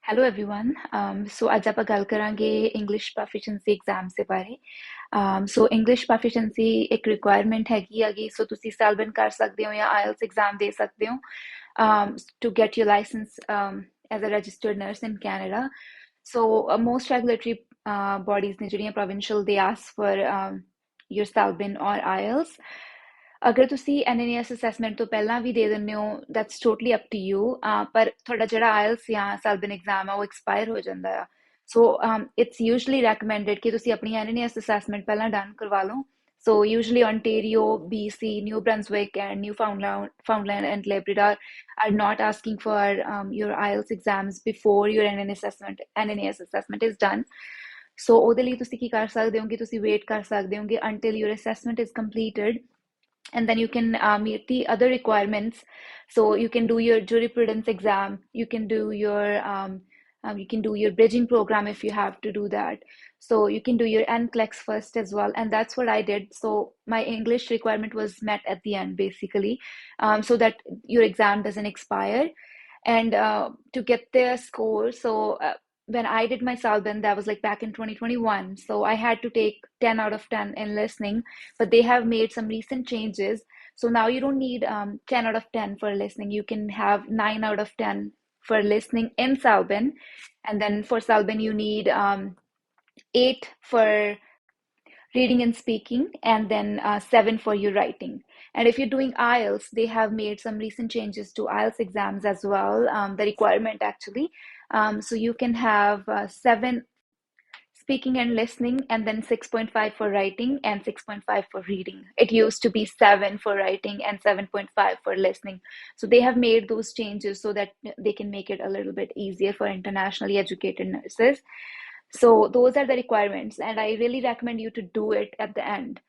Hello everyone. सो ਅੱਜ ਆਪਾਂ ਗੱਲ ਕਰਾਂਗੇ ਇੰਗਲਿਸ਼ ਪ੍ਰੋਫੀਸ਼ੀਐਂਸੀ ਐਗਜ਼ਾਮ ਦੇ ਬਾਰੇ। ਸੋ ਇੰਗਲਿਸ਼ ਪ੍ਰੋਫੀਸ਼ੀਐਂਸੀ ਇੱਕ ਰਿਕੁਆਇਰਮੈਂਟ ਹੈਗੀ ਸੋ ਤੁਸੀਂ ਸੈਲਬਨ ਕਰ ਸਕਦੇ ਹੋ ਜਾਂ ਆਇਲਸ ਐਗਜ਼ਾਮ ਦੇ ਸਕਦੇ ਹੋ to get your licence as a registered nurse in Canada. So most regulatory bodies ਨੇ ਜਿਹੜੀਆਂ ਪ੍ਰੋਵਿੰਸ਼ੀਅਲ ਦੇ ask for your Salbin or IELTS। ਅਗਰ ਤੁਸੀਂ NNES ਅਸੈਸਮੈਂਟ ਤੋਂ ਪਹਿਲਾਂ ਵੀ ਦੇ ਦਿੰਦੇ ਹੋ that's totally up to you। ਪਰ ਤੁਹਾਡਾ ਜਿਹੜਾ IELTS ਜਾਂ Salbin ਐਗਜ਼ਾਮ ਆ ਉਹ ਐਕਸਪਾਇਰ ਹੋ ਜਾਂਦਾ ਆ। ਸੋ ਇਟਸ ਯੂਜਲੀ ਰეკਮੈਂਡਡ ਕਿ ਤੁਸੀਂ ਆਪਣੀ NNES ਅਸੈਸਮੈਂਟ ਪਹਿਲਾਂ ਡਨ ਕਰਵਾ ਲਓ। So usually Ontario, BC, New Brunswick, and Newfoundland and Labrador are not asking for your IELTS exams before your NNES assessment is done. So ਉਹਦੇ ਲਈ ਤੁਸੀਂ ਕੀ ਕਰ ਸਕਦੇ ਹੋ ਕਿ ਤੁਸੀਂ ਵੇਟ ਕਰ ਸਕਦੇ ਹੋ ਕਿ until your assessment is completed, and then you can meet the other requirements. So you can do your jurisprudence exam, you can do your bridging program if you have to do that. So you can do your NCLEX first as well, and that's what I did. So my English requirement was met at the end basically, so that your exam doesn't expire. And to get their score, so when I did my Salbin, that was like back in 2021. So I had to take 10 out of 10 in listening, but they have made some recent changes. So now you don't need 10 out of 10 for listening. You can have 9 out of 10 for listening in Salbin. And then for Salbin, you need 8 for reading and speaking, and then 7 for your writing. And if you're doing IELTS, they have made some recent changes to IELTS exams as well, the requirement actually. So you can have 7 speaking and listening, and then 6.5 for writing and 6.5 for reading. It used to be 7 for writing and 7.5 for listening. So they have made those changes so that they can make it a little bit easier for internationally educated nurses. So those are the requirements, and I really recommend you to do it at the end.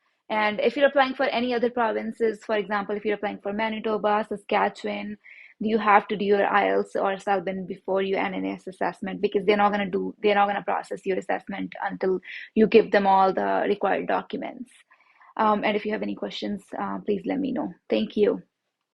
And if you're applying for any other provinces, for example, if you're applying for Manitoba, Saskatchewan, you have to do your IELTS or Salbin before your NNS assessment, because they're not gonna process your assessment until you give them all the required documents. And if you have any questions, please let me know. Thank you.